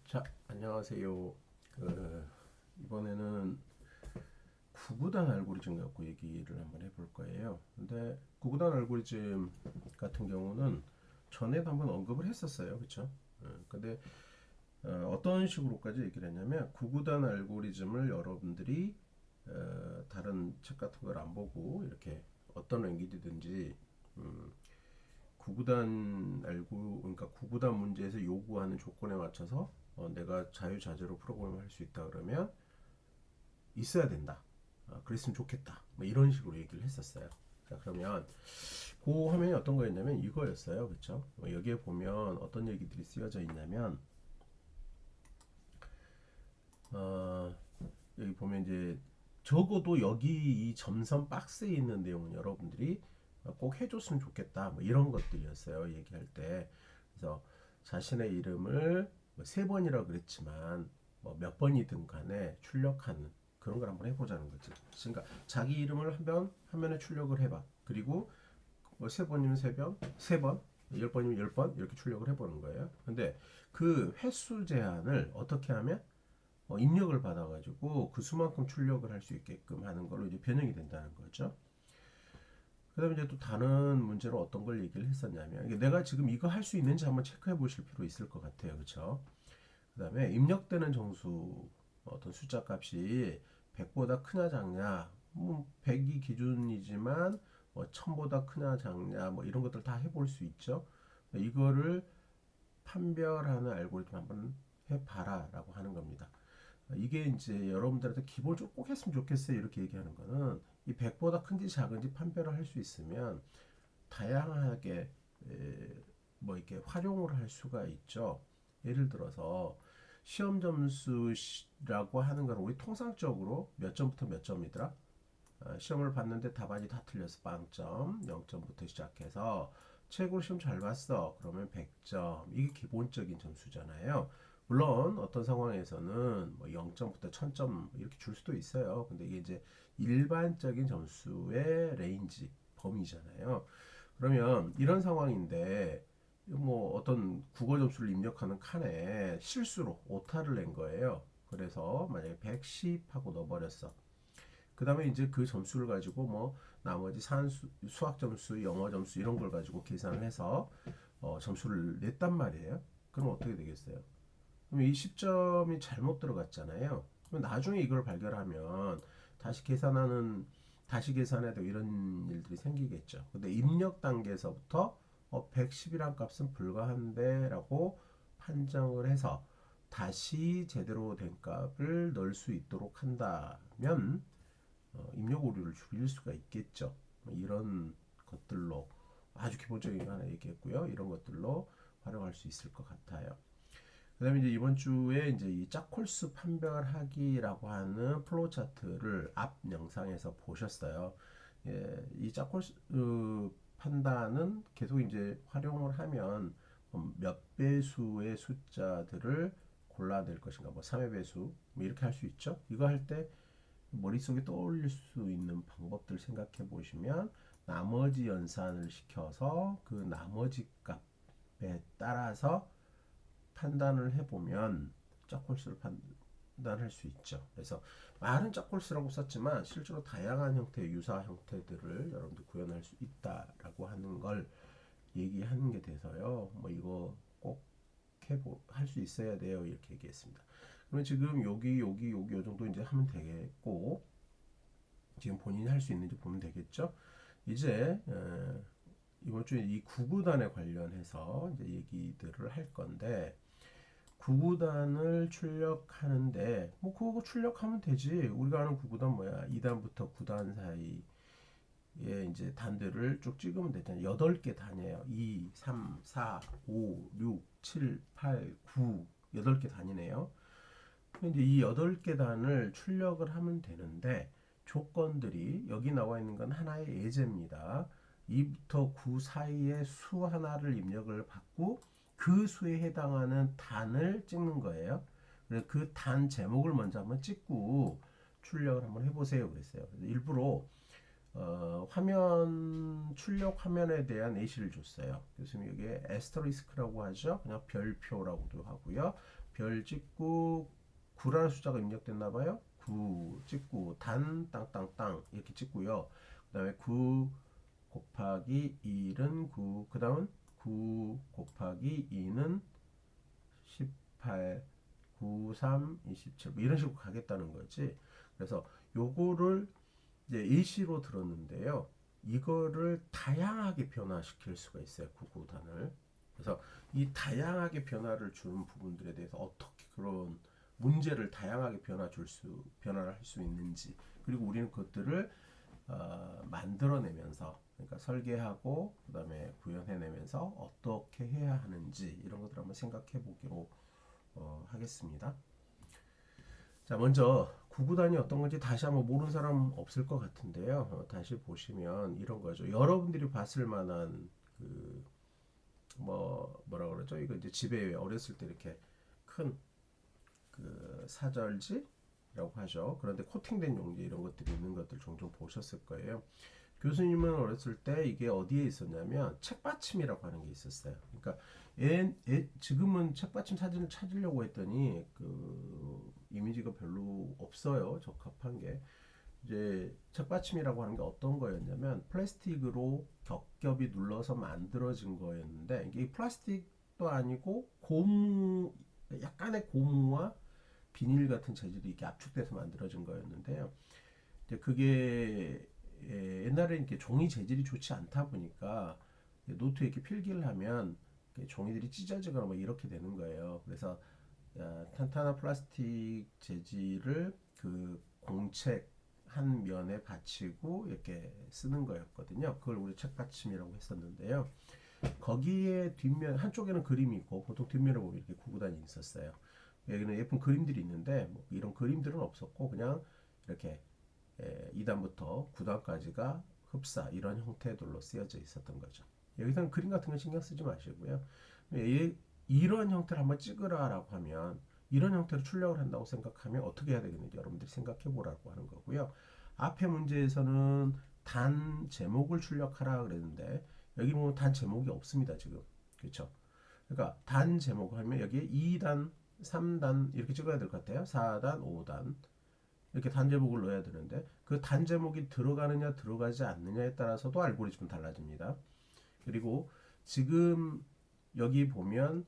자, 안녕하세요. 이번에는 구구단 알고리즘 갖고 얘기를 한번 해볼 거예요. 근데 구구단 알고리즘 같은 경우는 전에도 한번 언급을 했었어요. 그쵸? 근데 어떤 식으로까지 얘기를 했냐면 구구단 알고리즘을 여러분들이 다른 책 같은 걸 안 보고 이렇게 어떤 랭귀지든지 구구단 그러니까 구구단 문제에서 요구하는 조건에 맞춰서 내가 자유자재로 프로그램을 할 수 있다 그러면 있어야 된다. 그랬으면 좋겠다. 뭐 이런 식으로 얘기를 했었어요. 자, 그러면 그 화면이 어떤 거였냐면 이거였어요. 그쵸? 여기에 보면 어떤 얘기들이 쓰여져 있냐면 어, 여기 보면 이제 적어도 여기 이 점선 박스에 있는 내용은 여러분들이 꼭 해줬으면 좋겠다. 뭐 이런 것들이었어요. 얘기할 때. 그래서 자신의 이름을 뭐세 번이라 그랬지만 뭐 몇 번이든 간에 출력하는 그런 걸 한번 해보자는 거지. 그러니까 자기 이름을 한번 화면에 출력을 해봐. 그리고 뭐 세 번이면 세 번, 세 번, 열 번이면 열 번 이렇게 출력을 해보는 거예요. 근데 그 횟수 제한을 어떻게 하면 입력을 받아가지고 그 수만큼 출력을 할 수 있게끔 하는 걸로 이제 변형이 된다는 거죠. 그 다음에 이제 또 다른 문제로 어떤 걸 얘기를 했었냐면 내가 지금 이거 할 수 있는지 한번 체크해 보실 필요 있을 것 같아요. 그렇죠? 그 다음에 입력되는 정수 어떤 숫자 값이 100보다 크냐 작냐 100이 기준이지만 뭐 1000보다 크냐 작냐 뭐 이런 것들 다 해볼 수 있죠. 이거를 판별하는 알고리즘 한번 해봐라 라고 하는 겁니다. 이게 이제 여러분들한테 기본적으로 꼭 했으면 좋겠어요. 이렇게 얘기하는 거는 이 100보다 큰지 작은지 판별을 할 수 있으면 다양하게 뭐 이렇게 활용을 할 수가 있죠. 예를 들어서 시험 점수라고 하는 건 우리 통상적으로 몇 점부터 몇 점이더라? 시험을 봤는데 답안이 다 틀려서 빵점, 0점부터 시작해서 최고로 시험 잘 봤어. 그러면 100점. 이게 기본적인 점수잖아요. 물론 어떤 상황에서는 뭐 0점부터 1000점 이렇게 줄 수도 있어요. 근데 이게 이제 일반적인 점수의 레인지, 범위잖아요. 그러면 이런 상황인데 뭐 어떤 국어 점수를 입력하는 칸에 실수로 오타를 낸 거예요. 그래서 만약에 110 하고 넣어버렸어. 그 다음에 이제 그 점수를 가지고 뭐 나머지 수학 점수, 영어 점수 이런 걸 가지고 계산을 해서 점수를 냈단 말이에요. 그럼 어떻게 되겠어요? 그럼 이 10점이 잘못 들어갔잖아요. 그럼 나중에 이걸 발견하면 다시 계산하는 다시 계산해야 되고 이런 일들이 생기겠죠. 근데 입력 단계에서부터 110이란 값은 불가한데라고 판정을 해서 다시 제대로 된 값을 넣을 수 있도록 한다면 입력 오류를 줄일 수가 있겠죠. 이런 것들로 아주 기본적인 거 하나 얘기했고요. 이런 것들로 활용할 수 있을 것 같아요. 그다음에 이제 이번 주에 이제 이 짝홀수 판별하기라고 하는 플로우 차트를 앞 영상에서 보셨어요. 예, 이 짝홀수 판단은 계속 이제 활용을 하면 몇 배수의 숫자들을 골라낼 것인가, 뭐 3의 배수, 뭐 이렇게 할 수 있죠. 이거 할 때 머릿속에 떠올릴 수 있는 방법들 생각해 보시면 나머지 연산을 시켜서 그 나머지 값에 따라서 판단을 해보면 짝홀수를 판단할 수 있죠. 그래서 말은 짝홀수라고 썼지만 실제로 다양한 형태의 유사 형태들을 여러분들 구현할 수 있다라고 하는 걸 얘기하는 게 돼서요. 뭐 이거 꼭 할 수 있어야 돼요. 이렇게 얘기했습니다. 그러면 지금 여기 요 정도 이제 하면 되겠고 지금 본인이 할 수 있는지 보면 되겠죠. 이제 이번 주에 이 구구단에 관련해서 이제 얘기들을 할 건데 구구단을 출력하는데 뭐 그거 출력하면 되지. 우리가 아는 구구단 뭐야? 2단부터 9단 사이에 이제 단들을 쭉 찍으면 되잖아요. 8개 단이에요. 2, 3, 4, 5, 6, 7, 8, 9 8개 단이네요. 이제 이 8개 단을 출력을 하면 되는데 조건들이 여기 나와 있는 건 하나의 예제입니다. 2부터 9 사이의 수 하나를 입력을 받고 그 수에 해당하는 단을 찍는 거예요. 그래서 그 단 제목을 먼저 한번 찍고 출력을 한번 해보세요. 그랬어요. 일부러 화면 출력 화면에 대한 예시를 줬어요. 그래서 여기에 에스터리스크라고 하죠. 그냥 별표라고도 하고요. 별 찍고 9라는 숫자가 입력됐나 봐요. 9 찍고 단 땅땅땅 이렇게 찍고요. 그다음에 9 곱하기 1은 9, 그다음은 9 곱하기 2는 18, 9, 3, 27 뭐 이런 식으로 가겠다는 거지. 그래서 요거를 이제 일시로 들었는데요. 이거를 다양하게 변화시킬 수가 있어요. 구구단을. 그래서 이 다양하게 변화를 주는 부분들에 대해서 어떻게 그런 문제를 다양하게 변화를 할 수 있는지, 그리고 우리는 그것들을 만들어내면서, 그러니까 설계하고 그다음에 구현해내면서 어떻게 해야 하는지 이런 것들 한번 생각해 보기로 하겠습니다. 자, 먼저 구구단이 어떤 건지 다시 한번 모르는 사람 없을 것 같은데요. 다시 보시면 이런 거죠. 여러분들이 봤을 만한 그 뭐라 그러죠? 이거 이제 집에 어렸을 때 이렇게 큰 그 사절지라고 하죠. 그런데 코팅된 용지 이런 것들이 있는 것들 종종 보셨을 거예요. 교수님은 어렸을 때 이게 어디에 있었냐면 책받침이라고 하는 게 있었어요. 그러니까 지금은 책받침 사진을 찾으려고 했더니 그 이미지가 별로 없어요. 적합한 게. 이제 책받침이라고 하는 게 어떤 거였냐면 플라스틱으로 겹겹이 눌러서 만들어진 거였는데, 이게 플라스틱도 아니고 고무, 약간의 고무와 비닐 같은 재질이 이렇게 압축돼서 만들어진 거였는데요. 이제 그게 옛날에는 이렇게 종이 재질이 좋지 않다 보니까 노트에 이렇게 필기를 하면 종이들이 찢어지거나 뭐 이렇게 되는 거예요. 그래서 탄탄한 플라스틱 재질을 그 공책 한 면에 받치고 이렇게 쓰는 거였거든요. 그걸 우리 책받침이라고 했었는데요. 거기에 뒷면 한쪽에는 그림이 있고, 보통 뒷면에 보면 이렇게 구구단이 있었어요. 여기는 예쁜 그림들이 있는데 뭐 이런 그림들은 없었고, 그냥 이렇게 2단부터 9단까지가 흡사 이런 형태들로 쓰여져 있었던 거죠. 여기서는 그림 같은 거 신경 쓰지 마시고요. 이런 형태를 한번 찍으라라고 하면, 이런 형태로 출력을 한다고 생각하면 어떻게 해야 되겠는지 여러분들이 생각해 보라고 하는 거고요. 앞에 문제에서는 단 제목을 출력하라 그랬는데 여기 보면 단 제목이 없습니다. 지금. 그렇죠? 그러니까 단 제목 하면 여기에 2단, 3단 이렇게 찍어야 될 것 같아요. 4단, 5단 이렇게 단 제목을 넣어야 되는데 그 단 제목이 들어가느냐 들어가지 않느냐에 따라서도 알고리즘은 달라집니다. 그리고 지금 여기 보면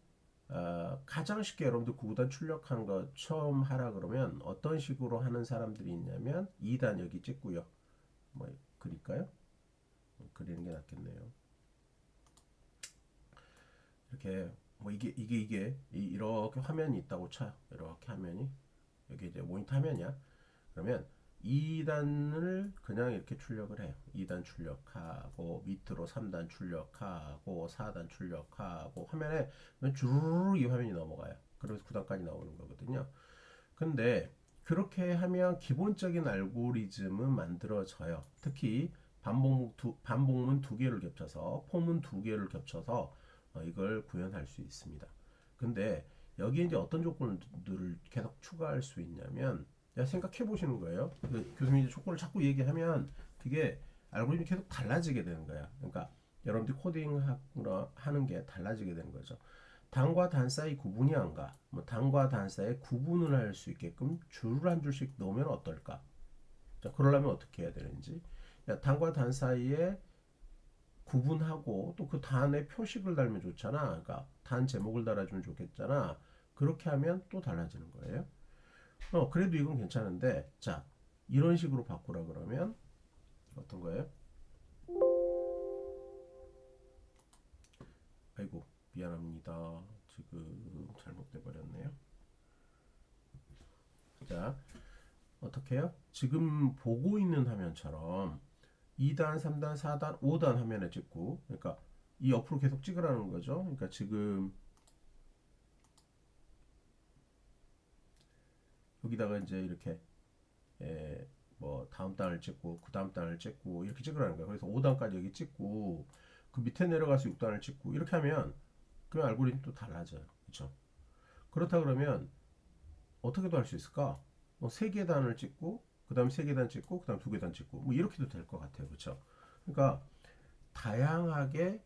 가장 쉽게 여러분들 구구단 출력하는 거 처음 하라 그러면 어떤 식으로 하는 사람들이 있냐면 2단 여기 찍고요. 뭐 그릴까요? 그리는 게 낫겠네요. 이렇게 뭐 이게 이렇게 화면이 있다고 쳐요. 이렇게 화면이 여기 이제 모니터 화면이야. 그러면 2단을 그냥 이렇게 출력을 해요. 2단 출력하고 밑으로 3단 출력하고 4단 출력하고 화면에 주르륵 이 화면이 넘어가요. 그래서 9단까지 나오는 거거든요. 근데 그렇게 하면 기본적인 알고리즘은 만들어져요. 특히 반복문 두 개를 겹쳐서 폼은 두 개를 겹쳐서 이걸 구현할 수 있습니다. 근데 여기에 이제 어떤 조건들을 계속 추가할 수 있냐면, 생각해 보시는 거예요. 교수님이 조건을 자꾸 얘기하면 그게 알고리즘이 계속 달라지게 되는 거야. 그러니까 여러분들이 코딩하는 게 달라지게 되는 거죠. 단과 단 사이 구분이 안 가. 뭐 단과 단 사이에 구분을 할 수 있게끔 줄을 한 줄씩 넣으면 어떨까? 자, 그러려면 어떻게 해야 되는지. 단과 단 사이에 구분하고 또 그 단에 표식을 달면 좋잖아. 그러니까 단 제목을 달아주면 좋겠잖아. 그렇게 하면 또 달라지는 거예요. 그래도 이건 괜찮은데, 자, 이런 식으로 바꾸라 그러면 어떤 거예요? 아이고, 미안합니다. 지금 잘못돼 버렸네요. 자, 어떻게 해요? 지금 보고 있는 화면처럼 2단, 3단, 4단, 5단 화면에 찍고, 그러니까 이 옆으로 계속 찍으라는 거죠. 그러니까 지금 여기다가 이제 이렇게 뭐 다음 단을 찍고 그 다음 단을 찍고 이렇게 찍으라는 거예요. 그래서 5단까지 여기 찍고 그 밑에 내려가서 6단을 찍고 이렇게 하면 그 알고리즘이 또 달라져요. 그렇죠? 그렇다 그러면 어떻게도 할 수 있을까? 뭐 3개 단을 찍고 그 다음 3개 단 찍고 그 다음 2개 단 찍고 뭐 이렇게도 될 것 같아요. 그렇죠? 그러니까 다양하게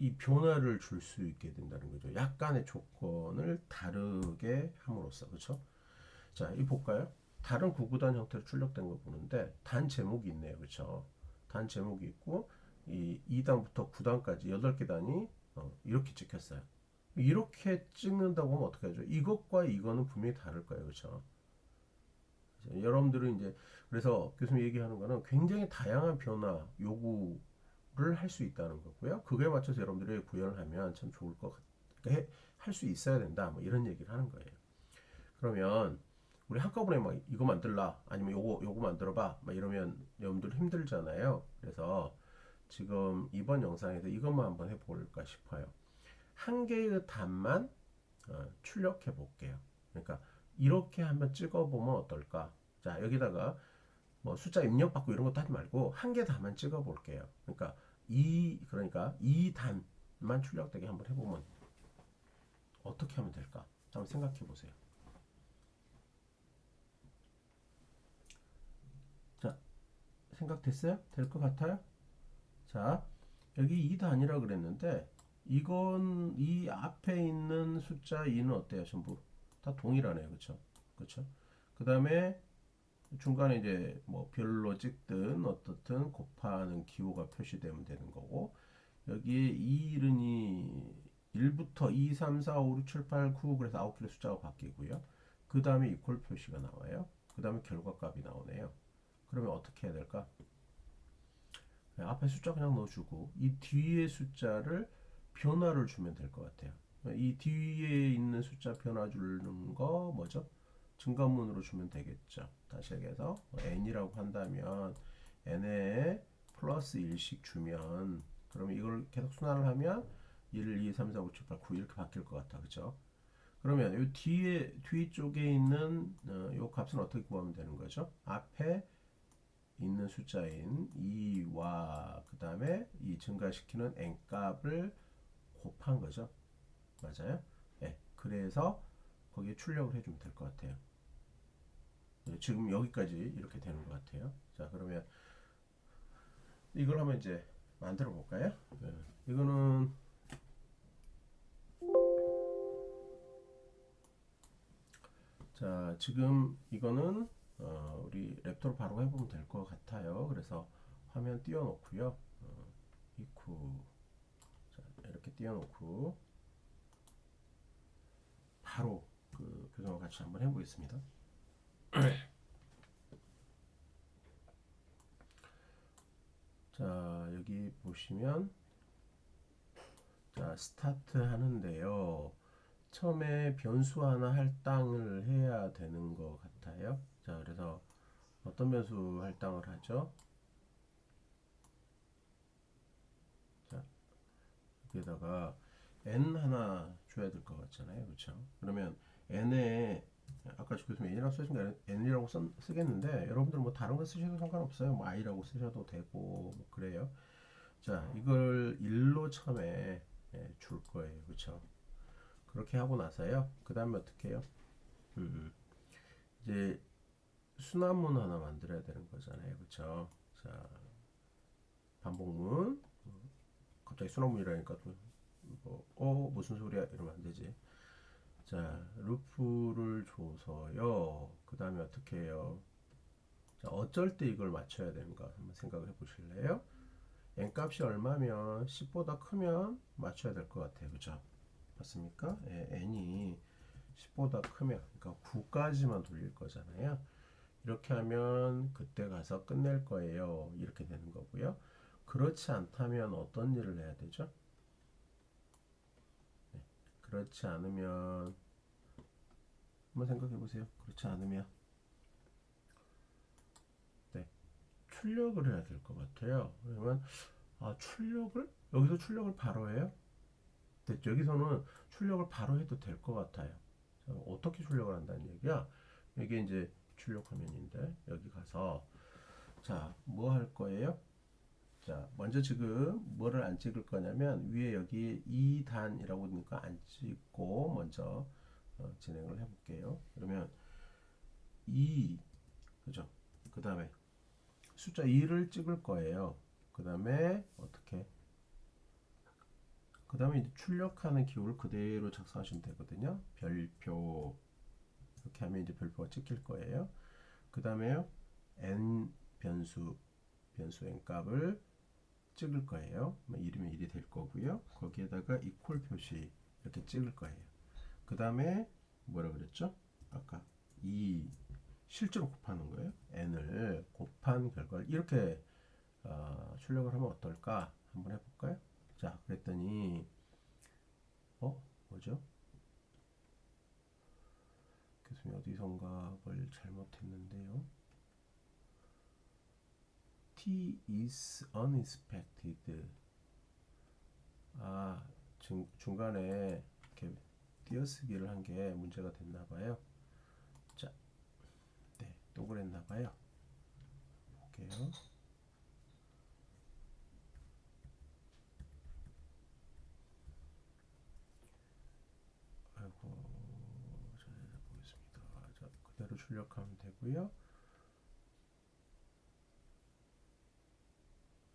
이 변화를 줄 수 있게 된다는 거죠. 약간의 조건을 다르게 함으로써. 그렇죠? 자, 이 볼까요? 다른 구구단 형태로 출력된 거 보는데 단 제목이 있네요. 그렇죠? 단 제목이 있고 이 2단부터 9단까지 8개 단이 이렇게 찍혔어요. 이렇게 찍는다고 하면 어떻게 하죠? 이것과 이거는 분명히 다를 거예요. 그렇죠? 여러분들은 이제 그래서 교수님 얘기하는 거는 굉장히 다양한 변화 요구를 할 수 있다는 거고요. 그거에 맞춰서 여러분들이 구현을 하면 참 좋을 것 같, 할 수 있어야 된다. 뭐 이런 얘기를 하는 거예요. 그러면 우리 한꺼번에 막 이거 만들라 아니면 요거 만들어봐 막 이러면 여러분들 힘들잖아요. 그래서 지금 이번 영상에서 이것만 한번 해볼까 싶어요. 한 개의 단만 출력해 볼게요. 그러니까 이렇게 한번 찍어보면 어떨까? 자, 여기다가 뭐 숫자 입력받고 이런 것도 하지 말고 한 개 단만 찍어 볼게요. 그러니까 이 단만 출력되게 한번 해보면 어떻게 하면 될까? 한번 생각해 보세요. 자, 생각됐어요? 될 것 같아요? 자, 여기 이 단이라 그랬는데 이건 이 앞에 있는 숫자 2는 어때요? 전부 다 동일하네요. 그렇죠? 그렇죠? 그다음에 중간에 이제 뭐 별로 찍든 어떻든 곱하는 기호가 표시되면 되는 거고 여기에 2일은이 1부터 2, 3, 4, 5, 6, 7, 8, 9 그래서 9개의 숫자가 바뀌고요. 그 다음에 이퀄 표시가 나와요. 그 다음에 결과값이 나오네요. 그러면 어떻게 해야 될까? 앞에 숫자 그냥 넣어주고 이 뒤에 숫자를 변화를 주면 될 것 같아요. 이 뒤에 있는 숫자 변화 주는 거 뭐죠? 증가문으로 주면 되겠죠. 다시 얘기해서 n이라고 한다면 n에 플러스 1씩 주면 그러면 이걸 계속 순환을 하면 1, 2, 3, 4, 5, 7, 8, 9 이렇게 바뀔 것 같아. 그죠? 그러면 이 뒤쪽에 있는 이 값은 어떻게 구하면 되는 거죠? 앞에 있는 숫자인 2와 그 다음에 이 증가시키는 n 값을 곱한 거죠. 맞아요? 네. 그래서 거기에 출력을 해주면 될 것 같아요. 네, 지금 여기까지 이렇게 되는 것 같아요. 자, 그러면 이걸 한번 이제 만들어 볼까요? 네. 이거는 자, 지금 이거는 우리 랩토로 바로 해보면 될 것 같아요. 그래서 화면 띄워놓고요. 이쿠 자, 이렇게 띄워놓고 바로 그 교정을 같이 한번 해보겠습니다. 자, 여기 보시면 자, 스타트 하는데요. 처음에 변수 하나 할당을 해야 되는 것 같아요. 자, 그래서 어떤 변수 할당을 하죠? 자, 여기다가 n 하나 줘야 될 것 같잖아요. 그렇죠? 그러면 n에 아까 교수님 n이라고 쓰신 거 n이라고 쓰겠는데 여러분들 뭐 다른 거 쓰셔도 상관없어요. 뭐 i라고 쓰셔도 되고 뭐 그래요. 자, 이걸 1로 처음에 줄 거예요. 그렇죠? 그렇게 하고 나서요. 그 다음에 어떻게 해요? 이제 순환문 하나 만들어야 되는 거잖아요. 그렇죠? 자, 반복문. 갑자기 순환문이라니까 무슨 소리야 이러면 안 되지. 자, 루프를 줘서요. 그 다음에 어떻게 해요? 자, 어쩔 때 이걸 맞춰야 되는가 한번 생각을 해보실래요? n 값이 얼마면 10보다 크면 맞춰야 될 것 같아요. 그죠? 맞습니까? 예, n이 10보다 크면 그러니까 9까지만 돌릴 거잖아요. 이렇게 하면 그때 가서 끝낼 거예요. 이렇게 되는 거고요. 그렇지 않다면 어떤 일을 해야 되죠? 네, 그렇지 않으면 한번 생각해 보세요. 그렇지 않으면 네, 출력을 해야 될 것 같아요. 그러면 출력을 여기서 출력을 바로 해요? 네, 여기서는 출력을 바로 해도 될 것 같아요. 자, 어떻게 출력을 한다는 얘기야? 이게 이제 출력 화면인데 여기 가서 자, 뭐 할 거예요? 자, 먼저 지금 뭐를 안 찍을 거냐면 위에 여기 2단이라고 되니까 안 찍고 먼저 진행을 해볼게요. 그러면 2 그죠? 그 다음에 숫자 2를 찍을 거예요. 그 다음에 어떻게 그 다음에 이제 출력하는 기호를 그대로 작성하시면 되거든요. 별표 이렇게 하면 이제 별표가 찍힐 거예요. 그 다음에 n 변수 n 값을 찍을 거예요. 이름이 1이 될 거고요. 거기에다가 이퀄 표시 이렇게 찍을 거예요. 그 다음에 뭐라 그랬죠? 아까 이 실제로 곱하는 거예요. n을 곱한 결과를 이렇게 출력을 하면 어떨까? 한번 해볼까요? 자, 그랬더니 뭐죠? 교수님 어디선가 뭘 잘못했는데요. T is unexpected. 중간에 이렇게 띄어쓰기를 한 게 문제가 됐나 봐요. 자, 네, 또 그랬나 봐요. 볼게요. 아이고, 자, 보겠습니다. 자, 그대로 출력하면 되고요.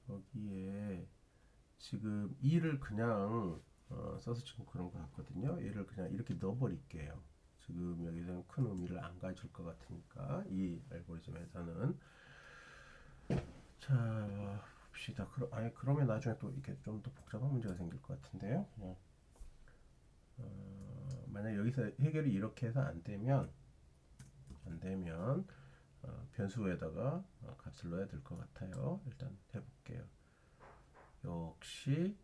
여기에 지금 2를 그냥 써서 지금 그런 것 같거든요. 얘를 그냥 이렇게 넣어버릴게요. 지금 여기서는 큰 의미를 안 가질 것 같으니까 이 알고리즘에서는. 자, 봅시다. 그러면 나중에 또 이렇게 좀 더 복잡한 문제가 생길 것 같은데요. 만약 여기서 해결이 이렇게 해서 안 되면 변수에다가 값을 넣어야 될 것 같아요. 일단 해볼게요. 역시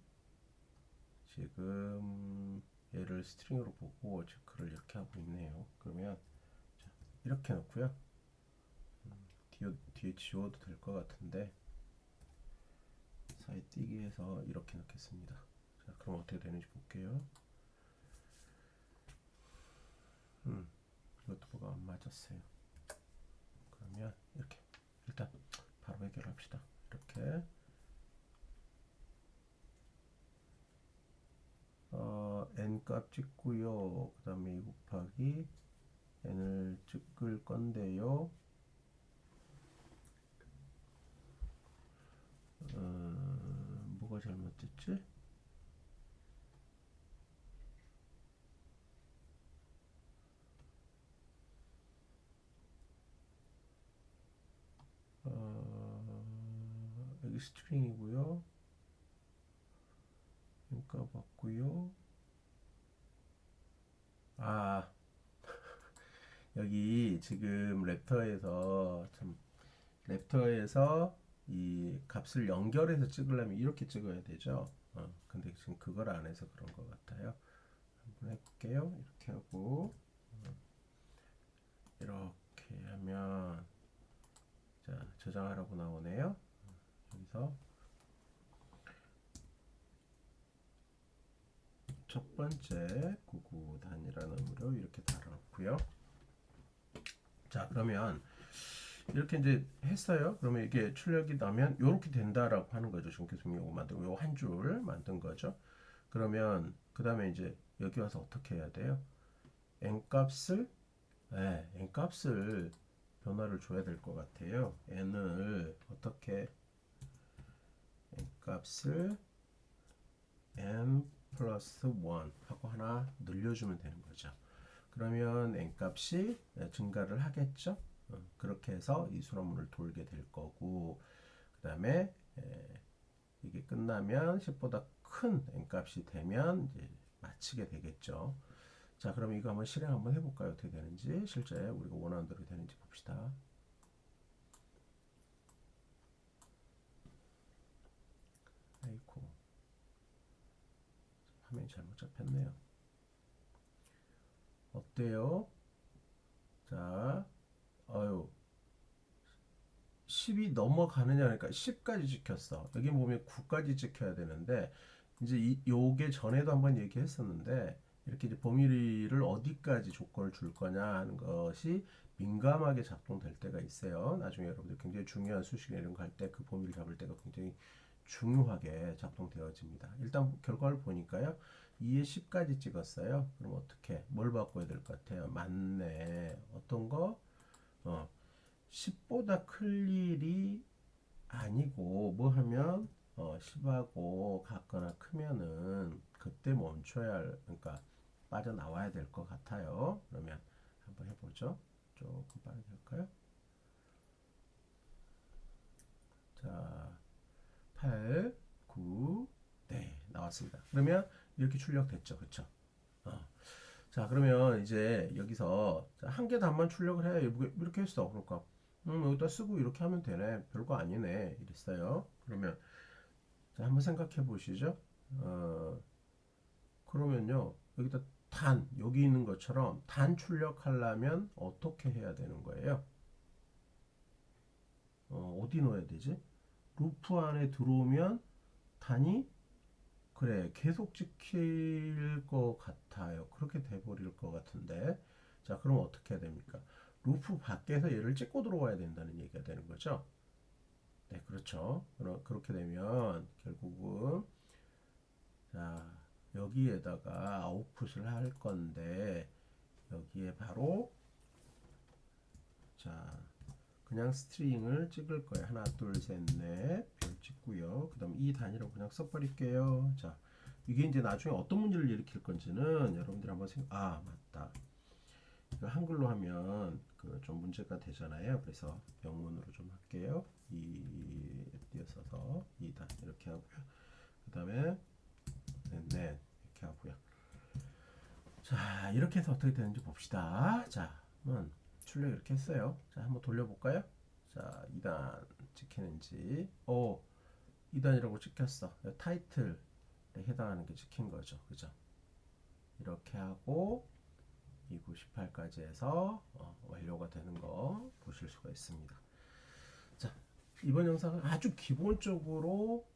지금 얘를 스트링으로 보고 체크를 이렇게 하고 있네요. 그러면 자, 이렇게 넣고요. 뒤에 지워도 될 것 같은데 사이 띄기 해서 이렇게 넣겠습니다. 자, 그럼 어떻게 되는지 볼게요. 이것도 뭐가 안 맞았어요. 그러면 이렇게 일단 바로 해결합시다. 이렇게 n 값 찍고요. 그 다음에 2 곱하기 n을 찍을 건데요. 뭐가 잘못됐지? 여기 스트링이고요. 그러니까 맞고요. 여기 지금 랩터에서 이 값을 연결해서 찍으려면 이렇게 찍어야 되죠. 근데 지금 그걸 안 해서 그런 것 같아요. 한번 해볼게요. 이렇게 하고 이렇게 하면 자, 저장하라고 나오네요. 여기서 첫 번째 구구 단위라는 의미로 이렇게 달아놓고요. 자, 그러면 이렇게 이제 했어요. 그러면 이게 출력이 나면 이렇게 된다라고 하는 거죠. 지금 교수님이 이거 만들고 요 한 줄 만든 거죠. 그러면 그 다음에 이제 여기 와서 어떻게 해야 돼요? n 값을 변화를 줘야 될 것 같아요. n을 어떻게 n 값을 n 플러스 1 하고 하나 늘려주면 되는 거죠. 그러면 n 값이 증가를 하겠죠. 그렇게 해서 이 수렴문을 돌게 될 거고, 그 다음에 이게 끝나면 10보다 큰 n 값이 되면 이제 마치게 되겠죠. 자, 그럼 이거 한번 실행 한번 해볼까요? 어떻게 되는지 실제 우리가 원하는 대로 되는지 봅시다. 아이고, 화면이 잘못 잡혔네요. 어때요? 자, 10이 넘어가느냐, 그러니까 10까지 찍혔어. 여기 보면 9까지 찍혀야 되는데, 이제 요게 전에도 한번 얘기했었는데, 이렇게 이제 범위를 어디까지 조건을 줄 거냐 하는 것이 민감하게 작동될 때가 있어요. 나중에 여러분들 굉장히 중요한 수식이나 이런 거 할 때 그 범위를 잡을 때가 굉장히 중요하게 작동되어집니다. 일단 결과를 보니까요. 2에 10까지 찍었어요. 그럼 어떻게? 뭘 바꿔야 될 것 같아요? 맞네. 어떤 거? 10보다 클 일이 아니고 뭐 하면 10하고 같거나 크면은 그때 멈춰야 할, 그러니까 빠져나와야 될 것 같아요. 그러면 한번 해보죠. 조금 빠르게 할까요? 자, 8, 9, 네, 나왔습니다. 그러면 이렇게 출력됐죠. 그쵸? 어. 자, 그러면 이제 여기서 한 개 답만 출력을 해. 이렇게 했어. 그러니까, 여기다 쓰고 이렇게 하면 되네. 별거 아니네. 이랬어요. 그러면, 자, 한번 생각해 보시죠. 어, 그러면요. 여기다 여기 있는 것처럼 단 출력하려면 어떻게 해야 되는 거예요? 어디 넣어야 되지? 루프 안에 들어오면 단이 그래 계속 찍힐 것 같아요. 그렇게 돼버릴 것 같은데 자 그럼 어떻게 해야 됩니까? 루프 밖에서 얘를 찍고 들어와야 된다는 얘기가 되는 거죠. 네 그렇죠. 그렇게 되면 결국은 자 여기에다가 아웃풋을 할 건데 여기에 바로 자 그냥 스트링을 찍을 거예요. 하나 둘셋넷 별 찍고요. 그 다음 이 단위로 그냥 써버릴게요. 자 이게 이제 나중에 어떤 문제를 일으킬 건지는 여러분들이 한번 맞다. 이거 한글로 하면 그 좀 문제가 되잖아요. 그래서 영문으로 좀 할게요. 이 띄어서서 2단 이렇게 하고요. 그 다음에 넷 이렇게 하고요. 자 이렇게 해서 어떻게 되는지 봅시다. 자 출력 이렇게 했어요. 자 한번 돌려볼까요? 자 2단 찍히는지 2단이라고 찍혔어. 타이틀에 해당하는 게 찍힌 거죠. 그죠? 이렇게 하고 298까지 해서 완료가 되는 거 보실 수가 있습니다. 자, 이번 영상은 아주 기본적으로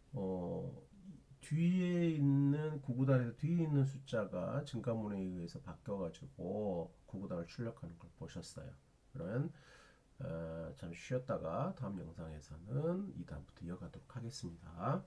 뒤에 있는 구구단에서 뒤에 있는 숫자가 증가문에 의해서 바뀌어가지고 구구단을 출력하는 걸 보셨어요. 그러면 잠시 쉬었다가 다음 영상에서는 2단부터 이어가도록 하겠습니다.